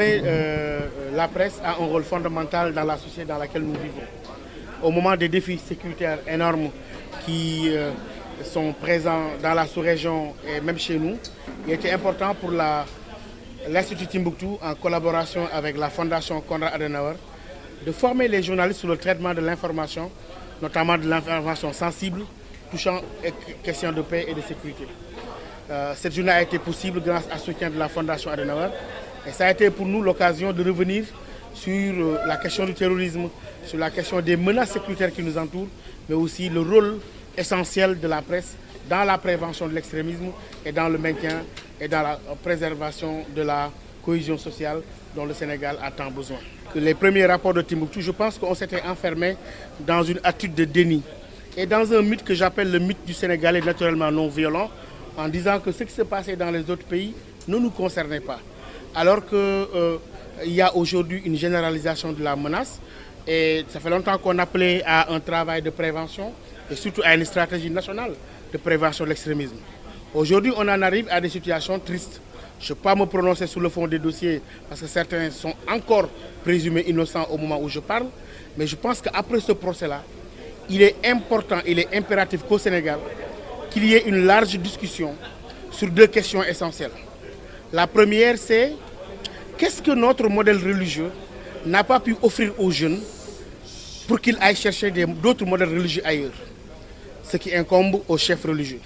savez, la presse a un rôle fondamental dans la société dans laquelle nous vivons. Au moment des défis sécuritaires énormes qui sont présents dans la sous-région et même chez nous, il était important pour l'Institut Timbuktu, en collaboration avec la Fondation Konrad Adenauer, de former les journalistes sur le traitement de l'information, notamment de l'information sensible, touchant aux questions de paix et de sécurité. Cette journée a été possible grâce au soutien de la Fondation Adenauer. Et ça a été pour nous l'occasion de revenir sur la question du terrorisme, sur la question des menaces sécuritaires qui nous entourent, mais aussi le rôle essentiel de la presse dans la prévention de l'extrémisme et dans le maintien et dans la préservation de la cohésion sociale dont le Sénégal a tant besoin. Les premiers rapports de Timbuktu, je pense qu'on s'était enfermé dans une attitude de déni et dans un mythe que j'appelle le mythe du Sénégalais naturellement non violent, en disant que ce qui se passait dans les autres pays ne nous concernait pas. Alors qu'il y a aujourd'hui une généralisation de la menace et ça fait longtemps qu'on appelait à un travail de prévention et surtout à une stratégie nationale de prévention de l'extrémisme. Aujourd'hui, on en arrive à des situations tristes. Je ne vais pas me prononcer sur le fond des dossiers parce que certains sont encore présumés innocents au moment où je parle, mais je pense qu'après ce procès-là, il est important, il est impératif qu'au Sénégal, qu'il y ait une large discussion sur deux questions essentielles. La première, c'est qu'est-ce que notre modèle religieux n'a pas pu offrir aux jeunes pour qu'ils aillent chercher d'autres modèles religieux ailleurs, ce qui incombe aux chefs religieux.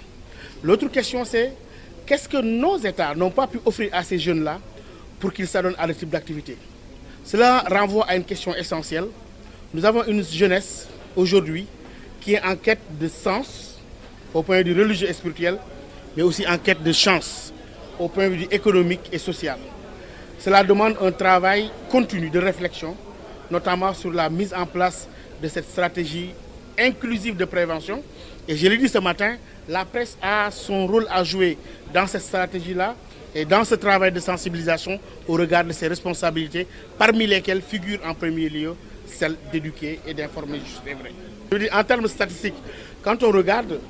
L'autre question, c'est qu'est-ce que nos États n'ont pas pu offrir à ces jeunes-là pour qu'ils s'adonnent à ce type d'activité. Cela renvoie à une question essentielle. Nous avons une jeunesse aujourd'hui qui est en quête de sens au point de vue religieux et spirituel, mais aussi en quête de chance au point de vue économique et social. Cela demande un travail continu de réflexion, notamment sur la mise en place de cette stratégie inclusive de prévention. Et je l'ai dit ce matin, la presse a son rôle à jouer dans cette stratégie-là et dans ce travail de sensibilisation au regard de ses responsabilités, parmi lesquelles figure en premier lieu celle d'éduquer et d'informer juste et vrai. Je veux dire, en termes statistiques, quand on regarde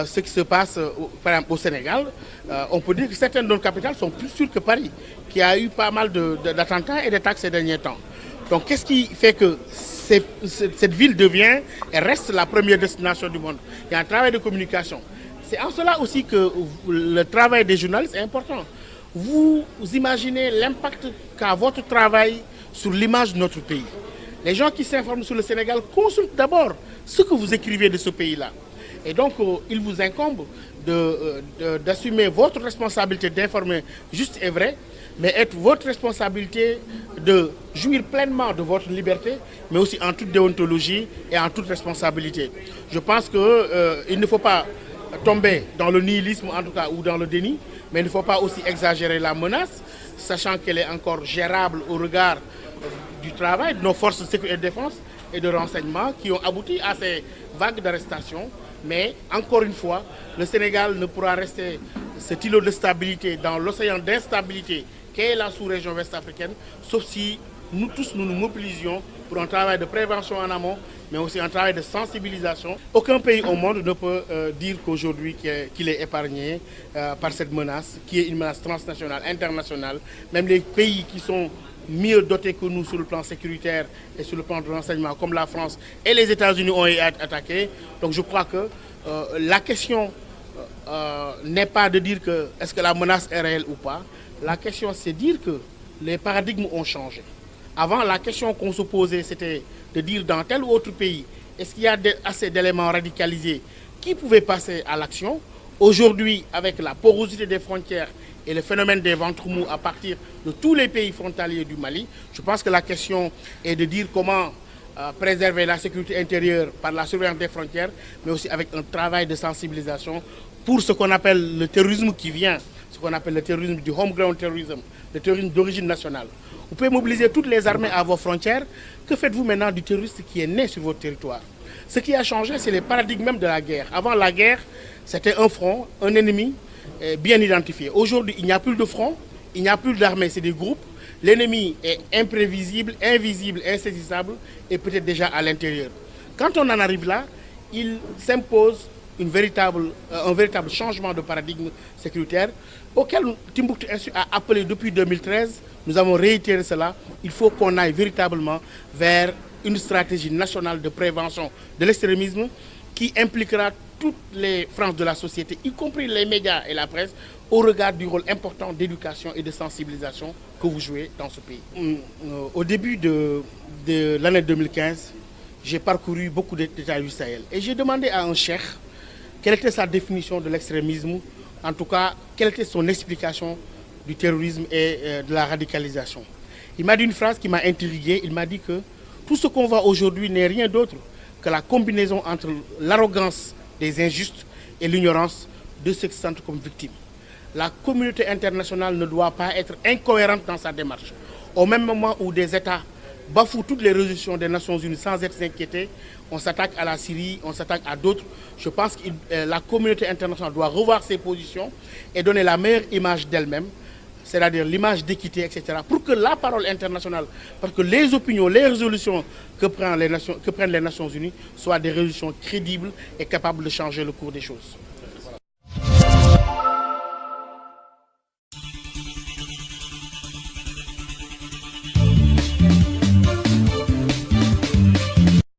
ce qui se passe par exemple au Sénégal, on peut dire que certaines de nos capitales sont plus sûres que Paris, qui a eu pas mal d'attentats et d'attaques ces derniers temps. Donc qu'est-ce qui fait que cette ville devient et reste la première destination du monde? Il y a un travail de communication. C'est en cela aussi que le travail des journalistes est important. Vous imaginez l'impact qu'a votre travail sur l'image de notre pays. Les gens qui s'informent sur le Sénégal consultent d'abord ce que vous écrivez de ce pays-là. Et donc, il vous incombe d'assumer votre responsabilité d'informer juste et vrai, mais être votre responsabilité de jouir pleinement de votre liberté, mais aussi en toute déontologie et en toute responsabilité. Je pense qu'il ne faut pas tomber dans le nihilisme, en tout cas, ou dans le déni, mais il ne faut pas aussi exagérer la menace, sachant qu'elle est encore gérable au regard du travail de nos forces de sécurité et de défense et de renseignement qui ont abouti à ces vagues d'arrestations. Mais encore une fois, le Sénégal ne pourra rester cet îlot de stabilité dans l'océan d'instabilité qu'est la sous-région ouest-africaine, sauf si nous tous nous mobilisions pour un travail de prévention en amont, mais aussi un travail de sensibilisation. Aucun pays au monde ne peut dire qu'aujourd'hui qu'il est épargné par cette menace, qui est une menace transnationale, internationale. Même les pays qui sont mieux dotés que nous sur le plan sécuritaire et sur le plan de renseignement, comme la France et les États-Unis ont été attaqués. Donc je crois que la question n'est pas de dire que est-ce que la menace est réelle ou pas. La question, c'est de dire que les paradigmes ont changé. Avant, la question qu'on se posait, c'était de dire dans tel ou autre pays, est-ce qu'il y a assez d'éléments radicalisés qui pouvaient passer à l'action? Aujourd'hui, avec la porosité des frontières et le phénomène des ventres mous à partir de tous les pays frontaliers du Mali, je pense que la question est de dire comment préserver la sécurité intérieure par la surveillance des frontières, mais aussi avec un travail de sensibilisation pour ce qu'on appelle le terrorisme qui vient, ce qu'on appelle le terrorisme du homegrown terrorism, le terrorisme d'origine nationale. Vous pouvez mobiliser toutes les armées à vos frontières. Que faites-vous maintenant du terroriste qui est né sur votre territoire? Ce qui a changé, c'est les paradigmes même de la guerre. Avant la guerre, c'était un front, un ennemi bien identifié. Aujourd'hui, il n'y a plus de front, il n'y a plus d'armée, c'est des groupes. L'ennemi est imprévisible, invisible, insaisissable et peut-être déjà à l'intérieur. Quand on en arrive là, il s'impose un véritable changement de paradigme sécuritaire auquel Timbuktu Institute a appelé depuis 2013. Nous avons réitéré cela. Il faut qu'on aille véritablement vers une stratégie nationale de prévention de l'extrémisme qui impliquera toutes les franges de la société, y compris les médias et la presse, au regard du rôle important d'éducation et de sensibilisation que vous jouez dans ce pays. Au début de l'année 2015, j'ai parcouru beaucoup d'États du Sahel et j'ai demandé à un cheikh quelle était sa définition de l'extrémisme, en tout cas, quelle était son explication du terrorisme et de la radicalisation. Il m'a dit une phrase qui m'a intrigué. Il m'a dit que tout ce qu'on voit aujourd'hui n'est rien d'autre que la combinaison entre l'arrogance des injustes et l'ignorance de ceux qui se sentent comme victimes. La communauté internationale ne doit pas être incohérente dans sa démarche. Au même moment où des États bafouent toutes les résolutions des Nations Unies sans être s'inquiéter, on s'attaque à la Syrie, on s'attaque à d'autres. Je pense que la communauté internationale doit revoir ses positions et donner la meilleure image d'elle-même, c'est-à-dire l'image d'équité, etc., pour que la parole internationale, parce que les opinions, les résolutions que prennent les Nations Unies soient des résolutions crédibles et capables de changer le cours des choses.